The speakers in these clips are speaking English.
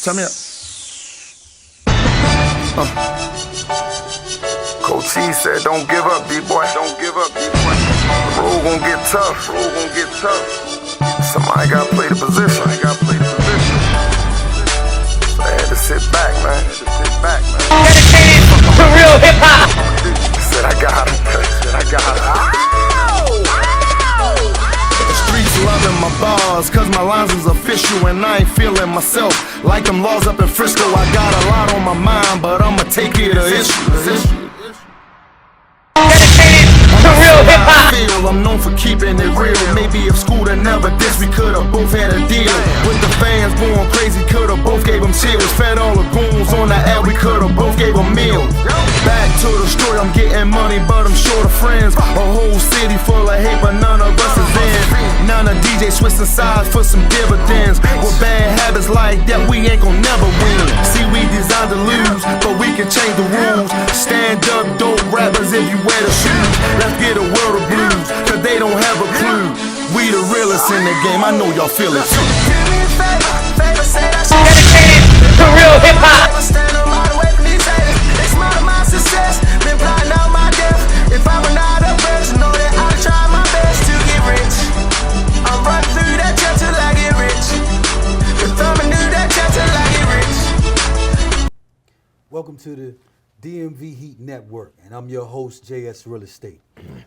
Tell me up. Coach T said, don't give up, D-boy. Don't give up, D-boy. The road gon' get tough. Road gon' get tough. Somebody gotta play the position. So I had to sit back, man. Dedicated to real hip-hop. Said I got him. The streets loving my bars, cause my lines is official and I ain't feeling myself like them laws up in Frisco. I got a lot on my mind, but I'ma take care of issues. To real hip-hop. I'm known for keeping it real. Maybe if school had never dissed, we could've both had a deal. With the fans going crazy, could've both gave them chills. Fed all the goons on the air, we could've both gave them meals. Back to the story, I'm getting money, but I'm short of friends. A whole city full of hate, but none of us is in. None of DJ switching sides for some dividends. With bad habits like that, we ain't gon' never win. See, we designed to lose, but we can change the rules. Stand up, dope rappers if you wear the shoes. Let's get a world of blues, cause they don't have a clue. We the realest in the game, I know y'all feel it too. Dedicated to real hip-hop. If I run out of breath, know that I try my best to get rich. I'm running through that trap till I get rich. If I'm new that trap till I get rich. Welcome to the Dmvheat Network, and I'm your host, JS Real Estate.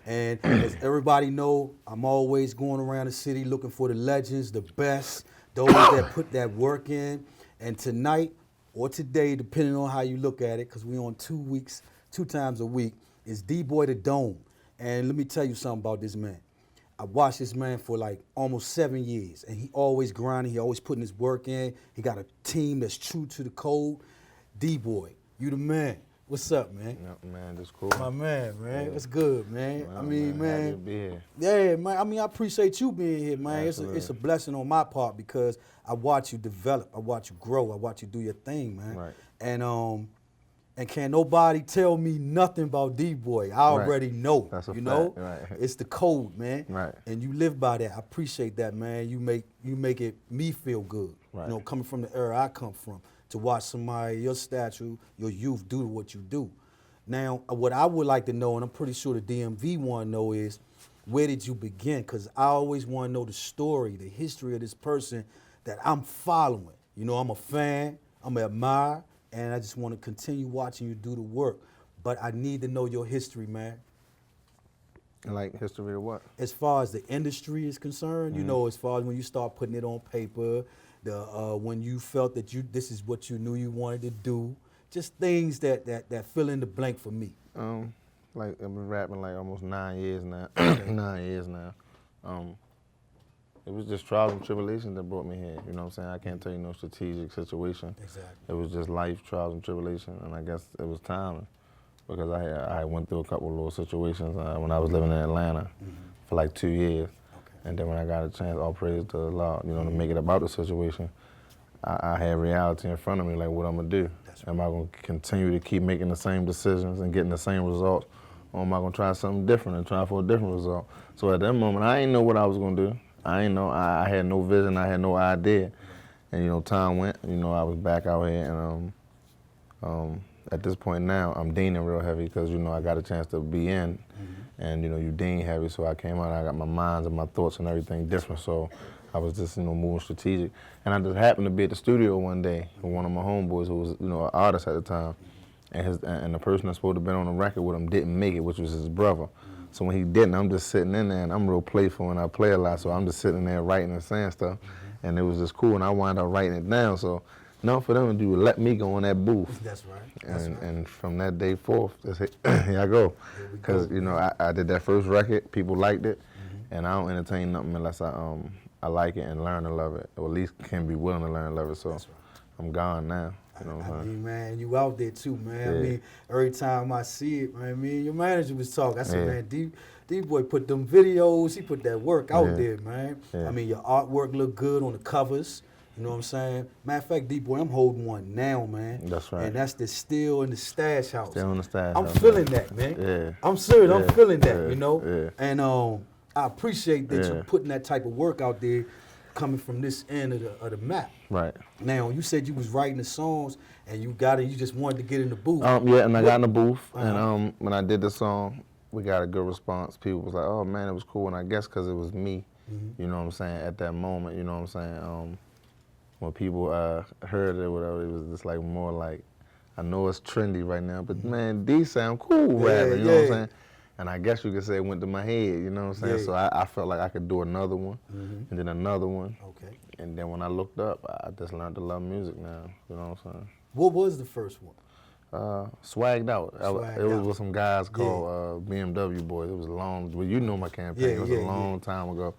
And as everybody know, I'm always going around the city looking for the legends, the best, those that put that work in. And tonight, or today, depending on how you look at it, because we on 2 times a week, is Dboi the Dome. And let me tell you something about this man. I watched this man for like almost 7 years, and he always grinding, he always putting his work in. He got a team that's true to the code. Dboi, you the man. What's up, man? Yeah, man, that's cool. My man. Yeah. What's good, man? Well, I mean, man. Happy to be here. Yeah, man. I mean, I appreciate you being here, man. It's Absolutely. a blessing on my part because I watch you develop, I watch you grow, I watch you do your thing, man. Right. And can't nobody tell me nothing about Dboi. I already know. That's a you know? fact, right. It's the code, man. Right. And you live by that. I appreciate that, man. You make it me feel good. Right. You know, coming from the era I come from, to watch somebody your stature, your youth do what you do. Now, what I would like to know, and I'm pretty sure the DMV want to know, is where did you begin? Because I always want to know the story, the history of this person that I'm following. You know, I'm a fan, I'm an admirer, and I just want to continue watching you do the work. But I need to know your history, man. Like history of what? As far as the industry is concerned, you know, as far as when you start putting it on paper, when you felt that this is what you knew you wanted to do, just things that fill in the blank for me. Like I've been rapping like almost 9 years now. 9 years now. It was just trials and tribulations that brought me here. You know what I'm saying? I can't tell you no strategic situation. Exactly. It was just life, trials and tribulations, and I guess it was timing because I went through a couple of little situations when I was living in Atlanta for like 2 years. Okay. And then when I got a chance, all praise to Allah, you know, to make it about the situation, I had reality in front of me, like what I'm gonna do. That's right. Am I gonna continue to keep making the same decisions and getting the same results, or am I gonna try something different and try for a different result? So at that moment, I didn't know what I was gonna do. I didn't know, I had no vision, I had no idea. And you know, time went, you know, I was back out here, and at this point now, I'm deaning real heavy because, you know, I got a chance to be in, and you know, you dean heavy, so I came out, I got my minds and my thoughts and everything different, so I was just, you know, moving strategic. And I just happened to be at the studio one day with one of my homeboys who was, you know, an artist at the time. And the person that's supposed to have been on the record with him didn't make it, which was his brother. So when he didn't, I'm just sitting in there, and I'm real playful and I play a lot, so I'm just sitting there writing and saying stuff. And it was just cool, and I wound up writing it down. So nothing for them to do was let me go in that booth. That's right. That's right. And from that day forth, here I go. Because, you know, I did that first record, people liked it, and I don't entertain nothing unless I like it and learn to love it, or at least can be willing to learn and love it. So I'm gone now. You know what I'm I saying? mean, man, you out there too, man. Yeah. I mean, every time I see it, man, me and your manager was talking. I said, Yeah. man, Dboi put them videos, he put that work out Yeah. there, man. Yeah. I mean, your artwork look good on the covers. You know what I'm saying? Matter of fact, Dboi, I'm holding one now, man. That's right. And that's the Still in the Stash House. Still in the Stash I'm House, feeling man. that, man. Yeah. I'm serious, I'm Yeah. feeling that, Yeah. you know? Yeah. And I appreciate that Yeah. you're putting that type of work out there. coming from this end of the map. Right. Now, you said you was writing the songs and you just wanted to get in the booth. Yeah, and I got in the booth, and when I did the song, we got a good response. People was like, oh man, it was cool, and I guess because it was me, you know what I'm saying, at that moment, you know what I'm saying, when people heard it or whatever, it was just like more like, I know it's trendy right now, but man, these sound cool rapping, you know what I'm saying? And I guess you could say it went to my head, you know what I'm saying? Yeah. So I felt like I could do another one, and then another one. Okay. And then when I looked up, I just learned to love music now, you know what I'm saying? What was the first one? Swagged Out. Swagged It was Out. with some guys called BMW Boys. It was a long, well, you know my campaign. It was a long time ago.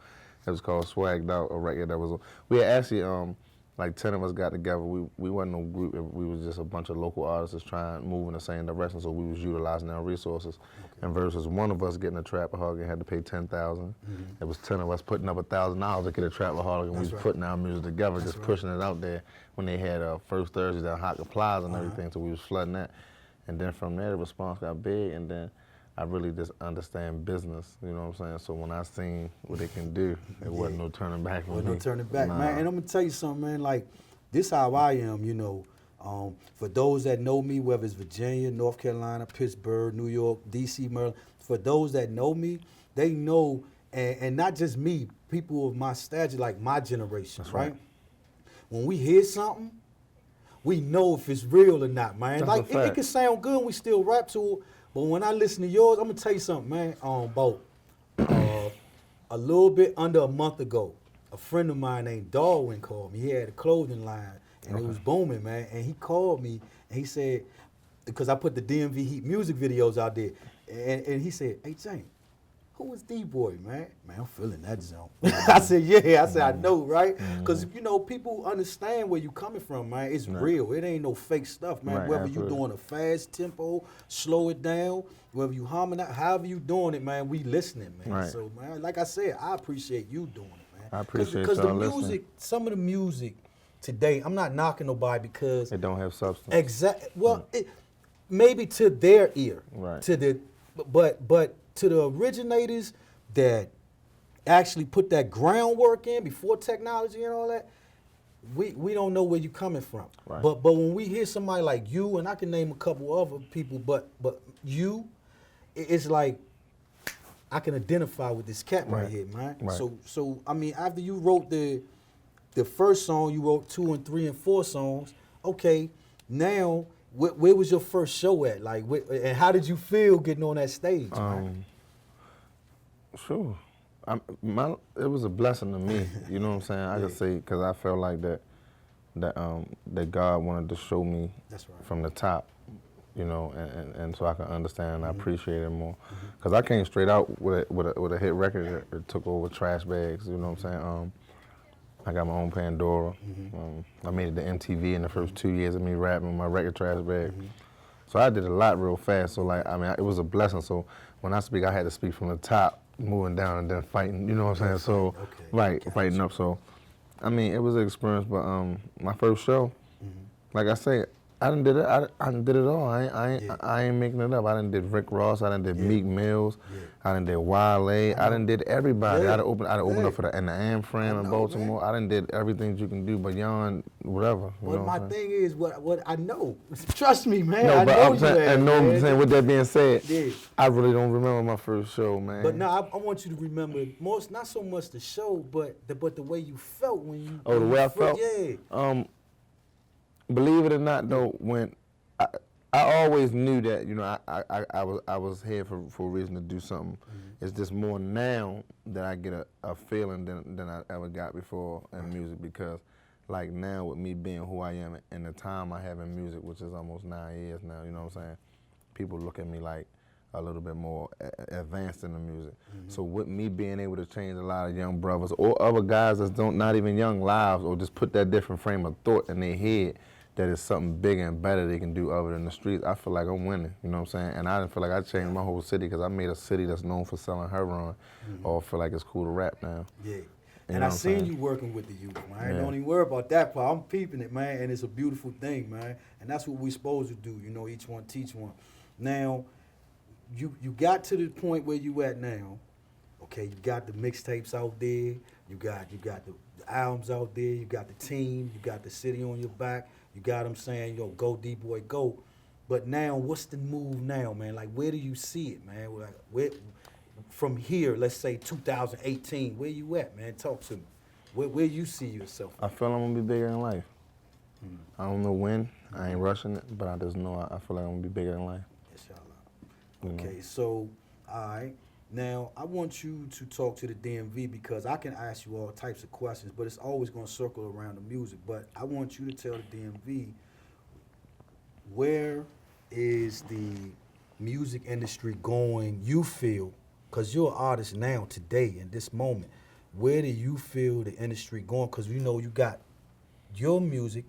It was called Swagged Out, a record that was, we had actually, like 10 of us got together. We wasn't no group. We was just a bunch of local artists just trying to move in the same direction. So we was utilizing our resources. Okay. And versus one of us getting a Trapaholic and had to pay $10,000. It was 10 of us putting up $1,000 to get a Trapaholic, and we was putting our music together, just pushing it out there. When they had First Thursday down Hocker Plaza and everything, so we was flooding that. And then from there, the response got big, and then I really just understand business, you know what I'm saying? So when I seen what they can do, it wasn't no turning back for me. No turning back, man. And I'm gonna tell you something, man, like, this how I am, you know. For those that know me, whether it's Virginia, North Carolina, Pittsburgh, New York, DC, Maryland, for those that know me, they know, and not just me, people of my stature, like my generation, right? When we hear something, we know if it's real or not, man. That's like, it can sound good and we still rap to it, but when I listen to yours, I'm gonna tell you something, man. About a little bit under a month ago, a friend of mine named Darwin called me. He had a clothing line, and it was booming, man. And he called me, and he said, because I put the Dmvheat music videos out there, and he said, hey, James, who is Dboi, man? Man, I'm feeling that zone. I said, yeah. I said, I know, right? Because, you know, people understand where you coming from, man. It's real. It ain't no fake stuff, man. Whether you doing a fast tempo, slow it down, whether you humming out, however you doing it, man, we listening, man. So, man, like I said, I appreciate you doing it, man. I appreciate Because the y'all music, listening. Some of the music today, I'm not knocking nobody because It don't have substance. Exactly. Well, maybe to their ear, Right. to the, but to the originators that actually put that groundwork in before technology and all that, we don't know where you coming from. Right. But when we hear somebody like you, and I can name a couple other people, but you, it's like I can identify with this cat right here, man. Right. So I mean, after you wrote the first song, you wrote 2 and 3 and 4 songs. Okay, now where was your first show at? Like, and how did you feel getting on that stage, man? Sure. It was a blessing to me, you know what I'm saying? I just say, because I felt like that God wanted to show me from the top, you know, and so I can understand and I appreciate it more. Because I came straight out with a hit record that took over Trash Bags, you know what I'm saying? I got my own Pandora. I made it to MTV in the first 2 years of me rapping with my record Trash Bag. So I did a lot real fast. So like, I mean, it was a blessing. So when I speak, I had to speak from the top, moving down and then fighting, you know what I'm saying? So, fighting up. So, I mean, it was an experience, but my first show, like I say, I done did it. I done did it all. I ain't making it up. I done did Rick Ross. I done did Meek Mills. I done did Wale. I done did everybody. I done opened up for the Amfram in Baltimore. I done did everything you can do beyond whatever. But my thing is, what I know. Trust me, man. No, I but know I'm saying, with that being said, Yeah. I really don't remember my first show, man. But now I want you to remember not so much the show, but the way you felt when you. Oh, the way I felt. Yeah. Believe it or not, though, when I always knew that, you know, I was here for a reason to do something. It's just more now that I get a feeling than I ever got before in music, because like now with me being who I am and the time I have in music, which is almost 9 years now, you know what I'm saying? People look at me like a little bit more advanced in the music. So with me being able to change a lot of young brothers or other guys that not even young lives, or just put that different frame of thought in their head, that is something bigger and better they can do other than the streets, I feel like I'm winning, you know what I'm saying? And I didn't feel like I changed my whole city, because I made a city that's known for selling heroin, or feel like it's cool to rap now. Yeah. You And know I what I'm seen saying? you working with the youth, man. Don't even worry about that part. I'm peeping it, man, and it's a beautiful thing, man. And that's what we supposed to do, you know, each one teach one. Now, you got to the point where you at now. Okay, you got the mixtapes out there. You got the albums out there. You got the team. You got the city on your back. You got them saying, yo, go Dboi, go. But now, what's the move now, man? Like, where do you see it, man? Like, where, from here, let's say 2018, where you at, man? Talk to me. Where you see yourself? I feel I'm gonna be bigger in life. I don't know when. I ain't rushing it, but I just know I feel like I'm gonna be bigger in life. Inshallah. Okay, so, all right. Now, I want you to talk to the DMV because I can ask you all types of questions, but it's always going to circle around the music. But I want you to tell the DMV, where is the music industry going, you feel, because you're an artist now, today, in this moment. Where do you feel the industry going? Because you know you got your music,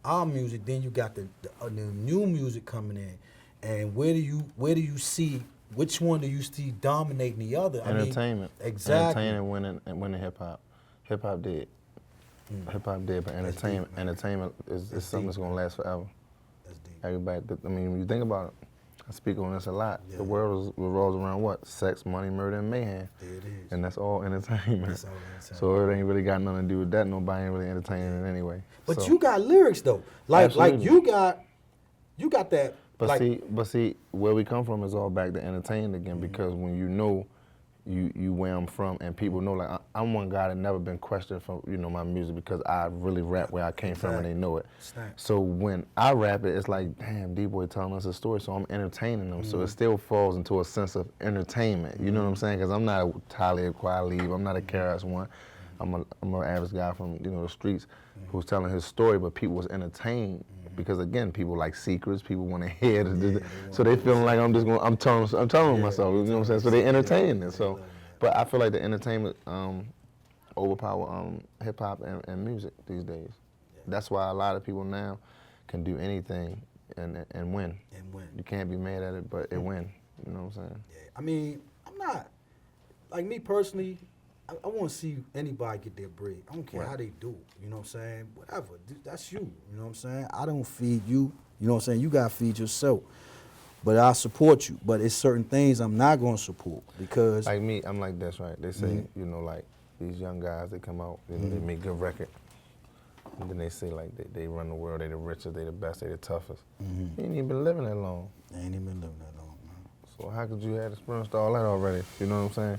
our music, then you got the new music coming in. And where do you see, which one do you see dominating the other? Entertainment. I mean, exactly. Entertainment winning hip hop. Hip hop dead. Hip hop dead, but entertainment is something that's gonna last forever. That's deep. Everybody, I mean, when you think about it, I speak on this a lot. Yeah. The world revolves around what? Sex, money, murder, and mayhem. There it is. And that's all entertainment. That's all entertainment. So it ain't really got nothing to do with that. Nobody ain't really entertaining it anyway. But so, you got lyrics though. Like absolutely. you got that. But like, see, where we come from is all back to entertaining again, because when you know you where I'm from, and people know, like I'm one guy that never been questioned for my music because I really rap where I came from and they know it. So when I rap it, it's like, damn, Dboi telling us a story, so I'm entertaining them. So it still falls into a sense of entertainment. You know what I'm saying? Because I'm not a Talib Kweli, I'm not a KRS-One. I'm an average guy from the streets who's telling his story, but people was entertained. Because again, people like secrets. People want to hear it, so they feeling like I'm telling myself. You know what I'm saying? So they entertaining it. So, but I feel like the entertainment overpower hip hop and music these days. That's why a lot of people now can do anything and win. And win. You can't be mad at it, but it win. You know what I'm saying? Yeah. I mean, I'm not like me personally. I want to see anybody get their bread. I don't care how they do it. You know what I'm saying? Whatever. That's you. You know what I'm saying? I don't feed you. You know what I'm saying? You got to feed yourself. But I support you. But it's certain things I'm not going to support because... Like me, I'm like this, right? They say, like these young guys, they come out, they make good record. And then they say like they run the world, they the richest, they the best, they the toughest. You ain't even been living that long. I ain't even been living that long, man. So how could you have experienced all that already? You know what I'm saying?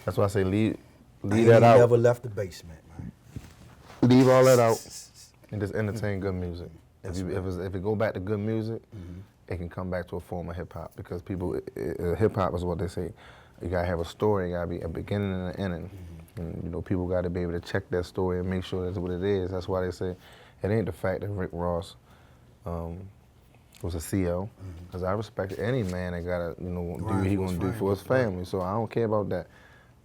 That's why I say leave I that out. never left the basement, man. Leave all that out and just entertain good music. If it go back to good music, it can come back to a form of hip hop, because people, hip hop is what they say. You gotta have a story. You gotta be a beginning and an ending. And people gotta be able to check that story and make sure that's what it is. That's why they say it ain't the fact that Rick Ross was a CO, because I respect any man that gotta do what he gonna do for his family. So I don't care about that.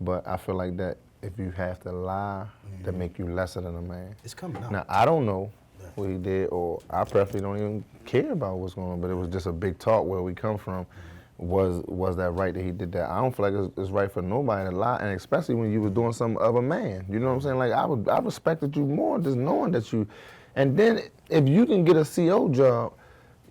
But I feel like that if you have to lie, that make you lesser than a man. It's coming out. Now, I don't know what he did, or I personally don't even care about what's going on, but it was just a big talk where we come from. Was that right that he did that? I don't feel like it's right for nobody to lie, and especially when you was doing something of a man. You know what I'm saying? Like, I respected you more just knowing that you, and then if you can get a CO job,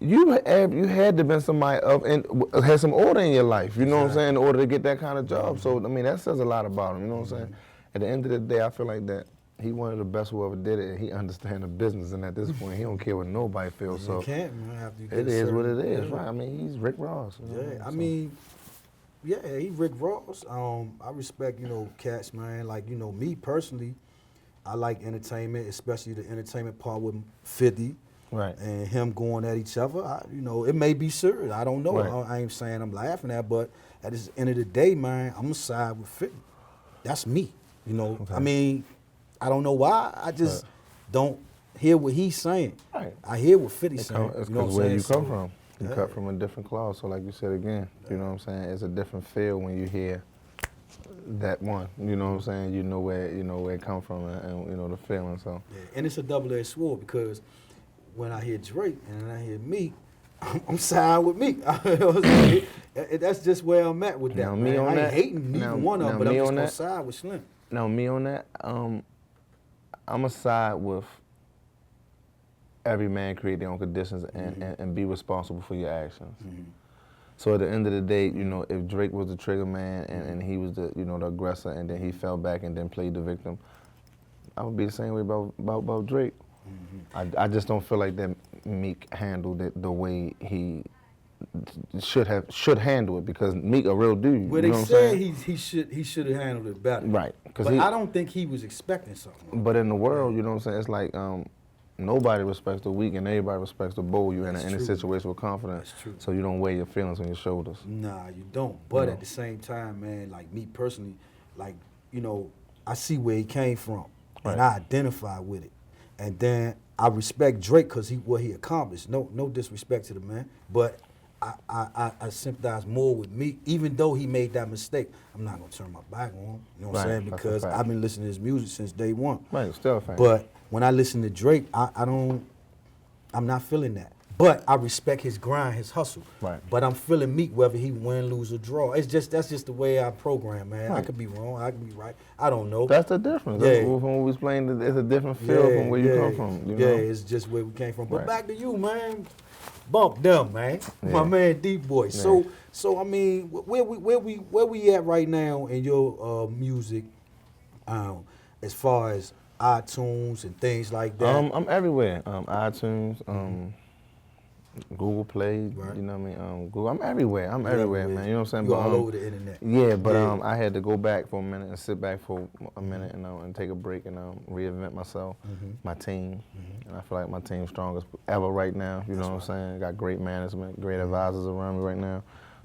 you had to been somebody of and had some order in your life, you know what I'm saying, in order to get that kind of job. So I mean, that says a lot about him, you know what I'm saying. At the end of the day, I feel like that he one of the best who ever did it, and he understands the business. And at this point, he don't care what nobody feels. So you can't, man. After you get it is what it is, yeah. right? I mean, he's Rick Ross. I mean, yeah, he Rick Ross. I respect cats, man. Like me personally, I like entertainment, especially the entertainment part with 50. Right. And him going at each other, it may be serious. I don't know. Right. I ain't saying I'm laughing at, but at the end of the day, man, I'm gonna side with 50. That's me. Okay. I mean, I don't know why. I just don't hear what he's saying. Right. I hear what 50's saying. It's because where you come from. You cut from a different cloth. So like you said again, you know what I'm saying? It's a different feel when you hear that one. You know what I'm saying? You know where it come from and the feeling. So. Yeah. And it's a double-edged sword, because when I hear Drake and I hear Meek, I'm siding with Meek. That's just where I'm at with that. Now, man. me on I ain't that, hating neither one of them, but I'm just gonna side with Slim. Now, me on that, I'm a side with every man create their own conditions and be responsible for your actions. So at the end of the day, you know, if Drake was the trigger man and he was the, you know, the aggressor, and then he fell back and then played the victim, I would be the same way about Drake. I just don't feel like that Meek handled it the way he should handle it, because Meek a real dude. Well, you they know said what I'm saying? he should have handled it better. Right. But I don't think he was expecting something. But in the world, you know what I'm saying, it's like nobody respects the weak and everybody respects the bold. You're in a situation with confidence. That's true. So you don't weigh your feelings on your shoulders. Nah, you don't. But at the same time, man, like me personally, like, you know, I see where he came from, and I identify with it. And then I respect Drake because what he accomplished. No disrespect to the man, but I sympathize more with Meek, even though he made that mistake. I'm not gonna turn my back on him, you know what I'm saying? Because I've been listening to his music since day one. Right, still a fact. But when I listen to Drake, I'm not feeling that. But I respect his grind, his hustle. Right. But I'm feeling Meek whether he win, lose, or draw. That's just the way I program, man. Right. I could be wrong, I could be right. I don't know. That's the difference. Yeah. That's when we was playing, it's a different feel from where you come from. You know? It's just where we came from. But Right. back to you, man. Bump them, man. My man Dboi. So I mean, where we at right now in your music, as far as iTunes and things like that? I'm everywhere. iTunes, Google Play, Right. you know what I mean? Google. I'm everywhere. I'm everywhere, man. You know what I'm saying? You all over the internet. Yeah, but I had to go back for a minute and sit back for a minute and take a break and reinvent myself, my team. And I feel like my team's strongest ever right now. You know what I'm saying? Got great management, great advisors around me right now.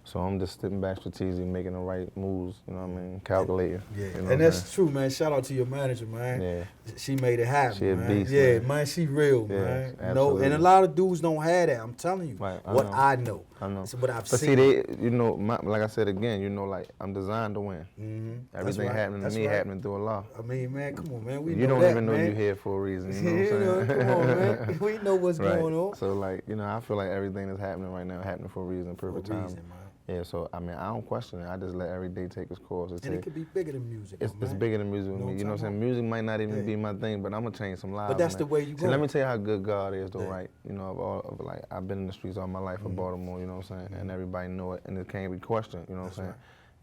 So I'm just sitting back strategically, making the right moves, you know what I mean, calculating. Yeah, you know and that's true, man. Shout out to your manager, man. Yeah. She made it happen, She a man. beast, yeah, man. she real, Yeah, man. absolutely. And a lot of dudes don't have that. I'm telling you. Right, what I know. I know. So what I've But seen. see, they, you know, like I said again, you know, like I'm designed to win. Everything right. happening to That's me right. happening through Allah. I mean, man, come on, man. We You know don't that, even know man. you're here for a reason. You know what I'm saying? Come on, man. We know what's Right. going on. So like, you know, I feel like everything that's happening right now happening for a reason, perfect For a time. reason, man. Yeah, so I mean, I don't question it. I just let every day take its course. And it could be bigger than music. It's man. bigger than music with Know me. what You know I'm what I'm saying? talking Music might not even be my thing, but I'm gonna change some lives. But that's man. the way you See, go. let me tell you how good God is, though, Yeah. right? You know, like I've been in the streets all my life of Baltimore. You know what I'm saying? And everybody know it, and it can't be questioned. You know what I'm saying?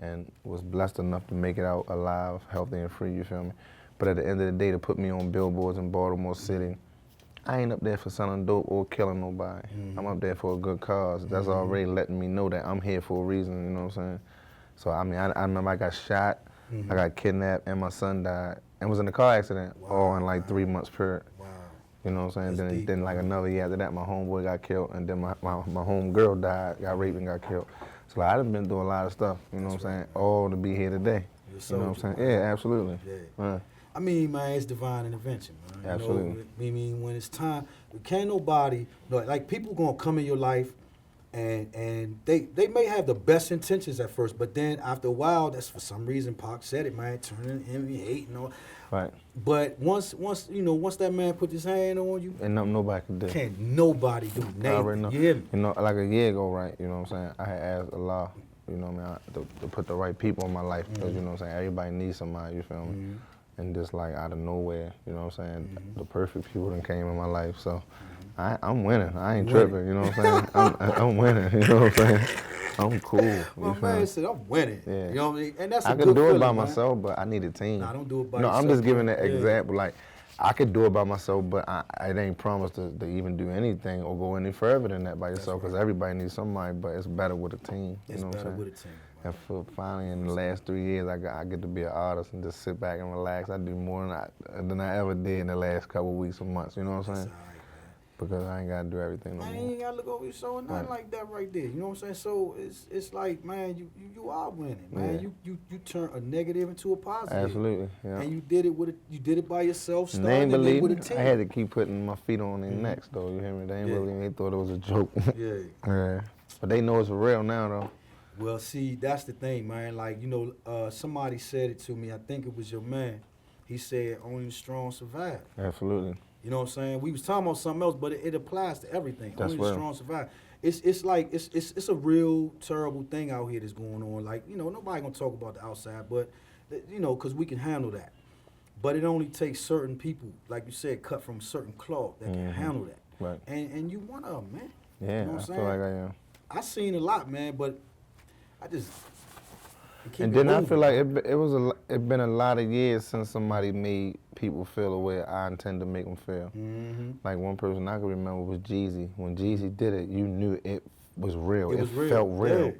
And was blessed enough to make it out alive, healthy, and free. You feel me? But at the end of the day, to put me on billboards in Baltimore City, I ain't up there for selling dope or killing nobody. I'm up there for a good cause. That's already letting me know that I'm here for a reason. You know what I'm saying? So I mean, I remember I got shot, I got kidnapped, and my son died, and was in a car accident, all in like 3 months period. Wow. You know what I'm saying? That's deep, Then like another year after that, my homeboy got killed, and then my home girl died, got raped and got killed. So like, I done been through a lot of stuff. You know what I'm saying? All to be here today. You know what I'm saying? Yeah, absolutely. Yeah. I mean, man, it's divine intervention, man. Absolutely. You know, I mean, when it's time, can't nobody, like people gonna come in your life, and they may have the best intentions at first, but then after a while, that's for some reason, Pac said it, man, turning envy, hate, and all. Right. But once that man put his hand on you, And nobody can do. can't nobody do I nothing. already know. You hear me? You know, like a year ago, right? You know what I'm saying? I had asked Allah, you know what I mean, to put the right people in my life, because you know what I'm saying? Everybody needs somebody, you feel me? And just like out of nowhere, you know what I'm saying? The perfect people that came in my life. So I'm winning. I ain't tripping, you know what I'm saying? I'm winning, you know what I'm saying? I'm cool. My man said, I'm winning. Yeah. You know what I mean? And that's I a could good do it feeling, by man. myself, but I need a team. Nah, don't do it by No, yourself. I'm just giving an Yeah. example. Like, I could do it by myself, but I ain't promised to even do anything or go any further than that by yourself, because everybody needs somebody, but it's better with a team. You It's know what I'm better saying? with a team. And for finally in the last 3 years, I get to be an artist and just sit back and relax. I do more than I ever did in the last couple of weeks or months. You know what I'm saying? All right, Because I ain't got to do everything no man. more. You ain't gotta look over your shoulder, nothing like that right there. You know what I'm saying? So it's like, man, you are winning, man. Yeah. You turn a negative into a positive. Absolutely, yeah. And you did it by yourself, And they ain't starting and then believe with me. a team. I had to keep putting my feet on their necks, though. You hear me? They ain't Yeah. believe me. They thought it was a joke. Yeah. Yeah. But they know it's for real now, though. Well, see, that's the thing, man. Like, somebody said it to me. I think it was your man. He said, only the strong survive. Absolutely. You know what I'm saying? We was talking about something else, but it applies to everything. That's Only the real. strong survive. It's like it's a real terrible thing out here that's going on. Like, nobody gonna talk about the outside, but because we can handle that. But it only takes certain people, like you said, cut from certain cloth that can handle that. Right. And you one of them, man. Yeah, You know what I I'm feel saying? like I am. I seen a lot, man, but I just keep And it then I moving. feel like it been a lot of years since somebody made people feel the way I intend to make them feel. Like one person I can remember was Jeezy. When Jeezy did it, you knew it was real. It was real. felt real. Yeah.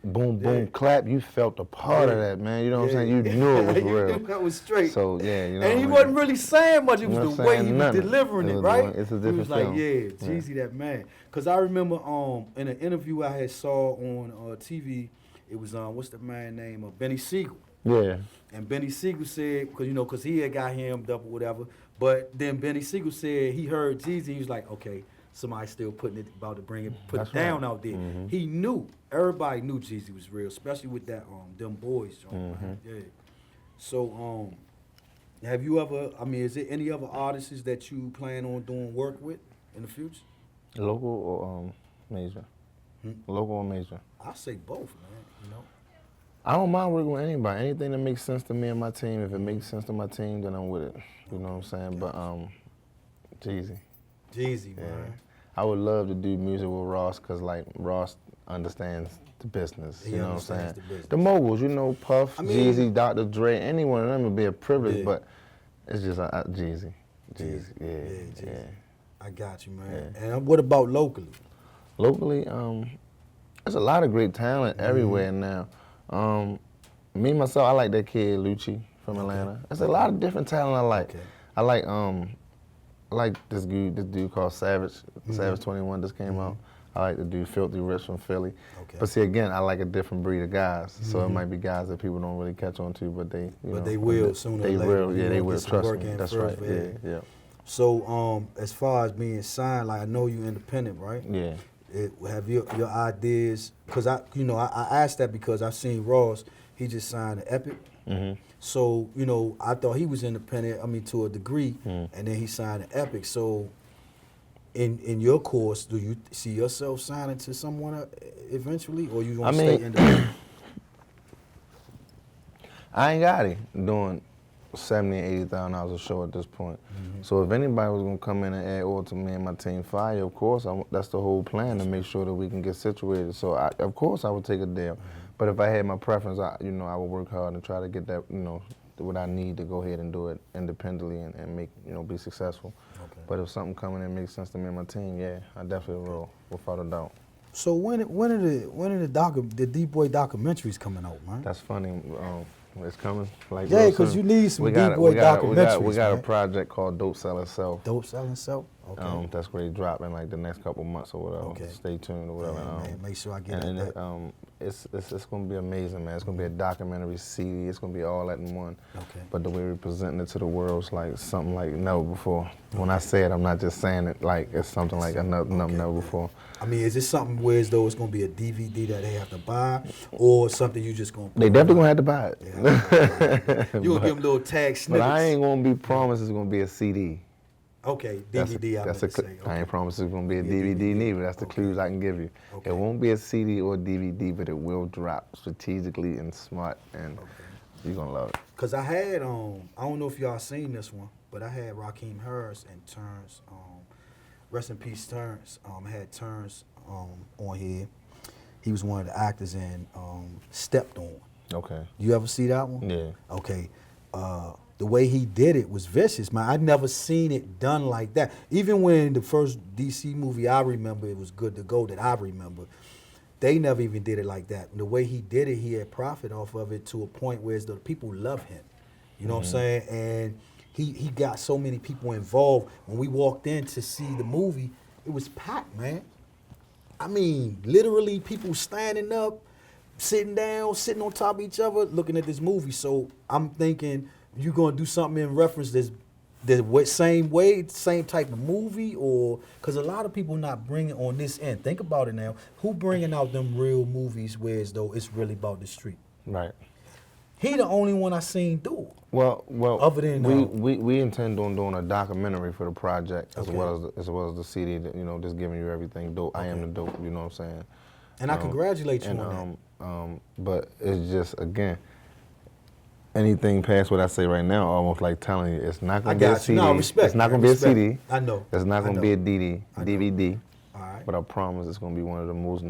Boom, boom, Yeah. clap. You felt a part of that, man. You know what I'm saying? You knew it was You real. knew that was straight. So yeah, you know. And he what I wasn't really saying much. It was Not the way saying he was nothing. delivering It it, was right? doing- it's a He different was like, film. yeah, Jeezy, that man. Because I remember in an interview I had saw on TV, it was what's the man name? Benny Siegel. Yeah. And Benny Siegel said, because he had got hemmed up or whatever. But then Benny Siegel said he heard Jeezy. He was like, okay, somebody's still putting it, about to bring it, put That's it down right. out there. He knew, everybody knew Jeezy was real, especially with that them boys joint. Man. Yeah. So have you ever? I mean, is there any other artists that you plan on doing work with in the future? Local or major? Local or major? I say both, man. You know. I don't mind working with anybody. Anything that makes sense to me and my team. If it makes sense to my team, then I'm with it. You know what I'm saying? But Jeezy. Jeezy, Yeah. man. I would love to do music with Ross because like Ross understands the business. He You know what I'm saying? understands the business. The moguls, you know, Puff, I mean- Jeezy, Dr. Dre, any one of them would be a privilege. Yeah. But it's just Jeezy. Jeezy. Yeah. Jeezy. Yeah. I got you, man. And what about locally? Locally, there's a lot of great talent everywhere now. Me myself, I like that kid Lucci from Atlanta. There's a lot of different talent I like. Okay. I like this dude called Savage. Savage 21 just came out. I like the dude Filthy Rich from Philly. Okay. But see, again, I like a different breed of guys. So it might be guys that people don't really catch on to, but they, you know, they will sooner or They later. will, You yeah, they wanna will. get some Trust work me. in That's first, right. man. Yeah. So, as far as being signed, like I know you're independent, right? Yeah. Have your ideas? Because I asked that because I've seen Ross. He just signed an Epic. So I thought he was independent. I mean, to a degree, and then he signed an Epic. So, in your course, do you see yourself signing to someone eventually, or you gonna stay independent? I ain't got it doing $70,000 and $80,000 a show at this point. So if anybody was gonna come in and add oil to me and my team fire, of course, that's the whole plan to make sure that we can get situated. So of course I would take a deal. But if I had my preference, I would work hard and try to get that, what I need to go ahead and do it independently and make, be successful. Okay. But if something coming in makes sense to me and my team, yeah, I definitely will, without a doubt. So when are the Dboi documentaries coming out, man? That's funny. It's coming. Like Yeah, real 'cause soon. you need some We got Dboi documentaries, We got a man. project called Dope Selling Self. Dope selling self. Okay. That's going to drop in like the next couple months or whatever. Okay. Stay tuned or whatever. Man, make sure I get and that. it's going to be amazing, man. It's going to be a documentary CD. It's going to be all that in one. Okay. But the way we're presenting it to the world is like something like never before. When I say it, I'm not just saying it like it's something like nothing never before. I mean, is this something where as though it's going to be a DVD that they have to buy, or something you just going to? They definitely going to have to buy it. You gonna give them little tag snippets? But I ain't going to be promised it's going to be a CD. Okay, DVD. I ain't promised it's gonna be a DVD neither. That's the clues I can give you. Okay. It won't be a CD or a DVD, but it will drop strategically and smart, and you're gonna love it. Cause I had I don't know if y'all seen this one, but I had Raheem Harris and Terrence. Rest in peace, Terrence. I had Terrence on here. He was one of the actors in Stepped On. Okay. You ever see that one? Yeah. Okay. The way he did it was vicious, man. I'd never seen it done like that. Even when the first DC movie I remember, it was Good to Go that I remember, they never even did it like that. And the way he did it, he had profit off of it to a point where the people love him. You know what I'm saying? And he got so many people involved. When we walked in to see the movie, it was packed, man. I mean, literally people standing up, sitting down, sitting on top of each other, looking at this movie. So I'm thinking, you gonna do something in reference the same way, same type of movie, or because a lot of people not bringing on this end. Think about it now. Who bringing out them real movies where as though it's really about the street? Right. He the only one I seen do it. Well. Other than, we intend on doing a documentary for the project as Okay. well as the CD. That, just giving you everything dope. I am the dope. You know what I'm saying? And I congratulate you on that. But it's just again. Anything past what I say right now, almost like telling you, it's not going to be a CD. No, respect. It's not going to be a CD. I know. It's not going to be a DVD. All right. but I promise it's gonna be one of the most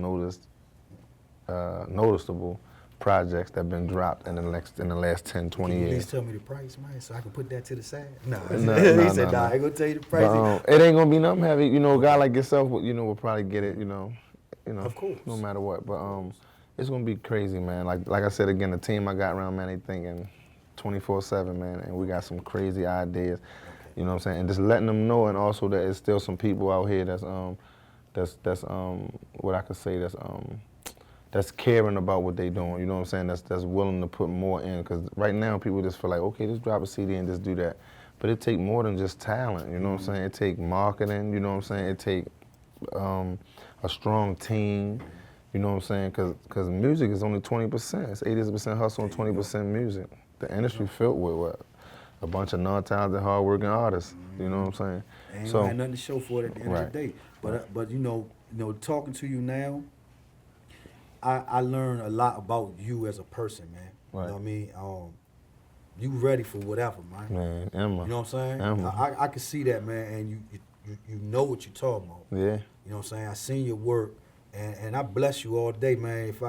noticeable projects that been dropped in the last 10, 20 Can you at years. least tell me the price, man, so I can put that to the side? No, No, he no, said, no. nah, I ain't gonna tell you the price. But, it ain't gonna be nothing heavy. You know, a guy like yourself, will probably get it. Of course. no matter what. But it's gonna be crazy, man. Like I said again, the team I got around, man, they thinking 24/7, man, and we got some crazy ideas. You know what I'm saying? And just letting them know, and also that there's still some people out here that's what I could say that's caring about what they doing. You know what I'm saying? That's willing to put more in. Because right now people just feel like, okay, just drop a CD and just do that. But it take more than just talent. You know what I'm saying? It take marketing. You know what I'm saying? It take a strong team. You know what I'm saying? Because music is only 20%. It's 80% hustle and 20% music. The industry filled with what? A bunch of non-talented, hard-working artists. You know what I'm saying? Ain't gonna have nothing to show for it at the end Right. of the day. But you know, talking to you now, I learned a lot about you as a person, man. Right. You know what I mean? You ready for whatever, man. Man, Emma. You know what I'm saying? Emma. I can see that, man, and you know what you're talking about. Yeah. You know what I'm saying? I seen your work, and I bless you all day, man. If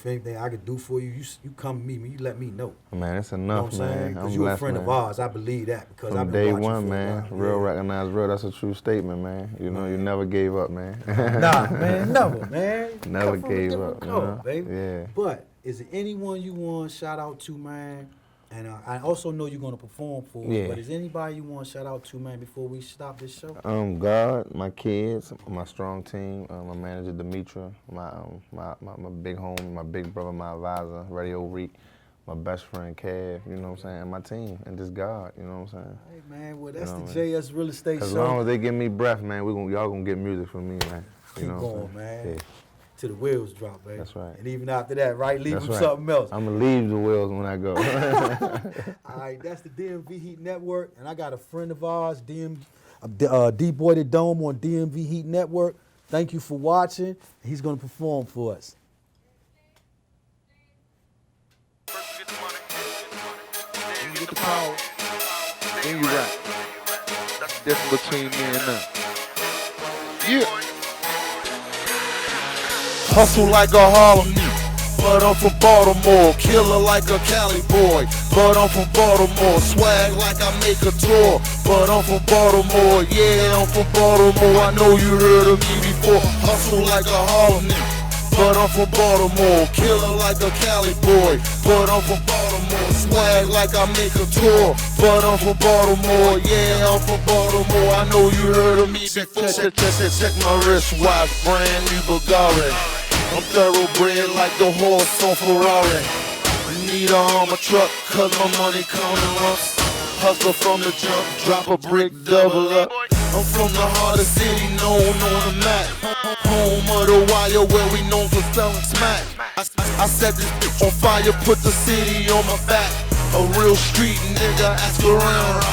anything I could do for you, you come to me, man. You let me know. Man, it's You know enough, what I'm saying? man. Because I'm you're a blessed, friend man. of ours. I believe that because From I've been day watching one, you for a man. while. Real Yeah. recognized real. That's a true statement, man. You know, you never gave up, man. Nah, man, never, man. Never Come from a gave different up, color, baby. Yeah. But is there anyone you want to shout out to, man? And I also know you're going to perform for us, Yeah. but is anybody you want to shout out to, man, before we stop this show? God, my kids, my strong team, my manager Demetra, my big homie, my big brother, my advisor, Radio Reek, my best friend Kev, you know what I'm saying, and my team, and just God, you know what I'm saying. Hey, man, well, that's You know the what I mean? JS Real Estate As long Show. as they give me breath, man, y'all gonna get music from me, man. You Keep know what I'm going, saying? man. Yeah. Till the wheels drop, baby. That's right. And even after that, right, leave That's them right. something else. I'm gonna leave the wheels when I go. All right, that's the Dmvheat Network, and I got a friend of ours, Dboi the Dome on Dmvheat Network. Thank you for watching. He's gonna perform for us. You get the power, then you rap. That's the difference between me and them. Yeah. Hustle like a Harlem nigga, but I'm from Baltimore. Killer like a Cali boy, but I'm from Baltimore. Swag like I make a tour, but I'm from Baltimore. Yeah, I'm from Baltimore. I know you heard of me before. Hustle like a Harlem nigga, but I'm from Baltimore. Killer like a Cali boy, but I'm from Baltimore. Swag like I make a tour, but I'm from Baltimore. Yeah, I'm from Baltimore. I know you heard of me before. Check my wristwatch, brand new Bulgari. I'm thoroughbred like the horse on Ferrari. Need a armor truck, cause my money coming runs. Hustle from the jump, drop a brick, double up. I'm from the heart of the city, known on the map. Home of the wire, where we known for selling smack. I set this bitch on fire, put the city on my back. A real street nigga, ask around.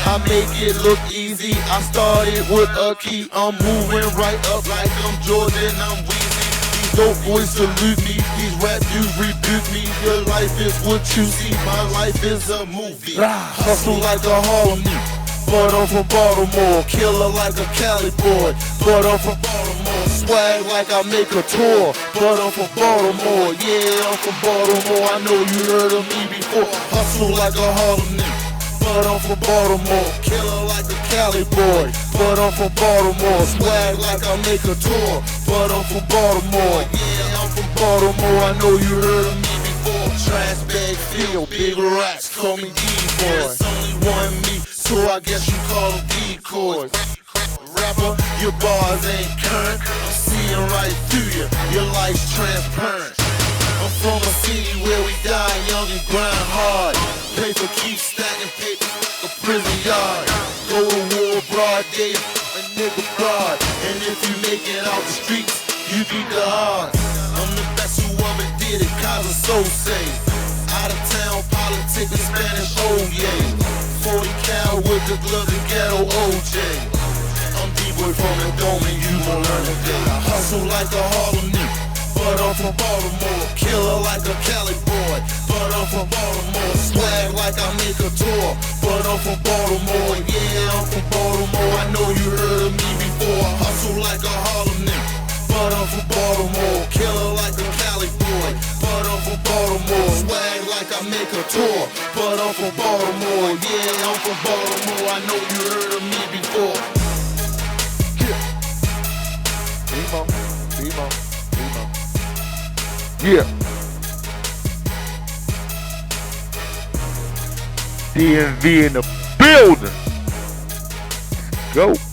I make it look easy, I started with a key. I'm moving right up like I'm Jordan, I'm Weezy. Dope boys salute me, these rap dudes rebuke me. Your life is what you see, my life is a movie. Hustle like a Harlem nigga, but I'm from Baltimore. Killer like a Cali boy, but I'm from Baltimore. Swag like I make a tour, but I'm from Baltimore. Yeah, I'm from Baltimore, I know you heard of me before. Hustle like a Harlem nigga, but I'm from Baltimore. Killer like a Cali boy, but I'm from Baltimore. Swag like I make a tour, but I'm from Baltimore. Yeah, I'm from Baltimore, I know you heard of me before. Trash bag feel, big racks, call me D-boy. There's only one me, so I guess you call them decoys. Rapper, your bars ain't current, I'm seeing right through you, your life's transparent. I'm from a city where we die young and grind hard. Paper keep stacking paper, a prison yard. Go to war, broad day, a nigga broad. And if you make it out the streets, you beat the odds. I'm the best who ever did it, cause I'm so safe. Out of town, politicking Spanish, oh yeah. 40 cal with the gloves and ghetto OJ. I'm D-Boy from the Dome and you gon' learn today. I hustle like a Harlem nigga, but I'm from Baltimore. Killer like a Cali boy, but I'm from Baltimore. Swag like I make a tour, but I'm from Baltimore. Yeah, I'm from Baltimore, I know you heard of me before. I hustle like a Harlem nigga, Baltimore. Killer like a Cali boy, but I'm from Baltimore. Swag like I make a tour, but I'm from Baltimore. Yeah, I'm from Baltimore. I know you heard of me before. Demo. Yeah. DMV in the building. Go.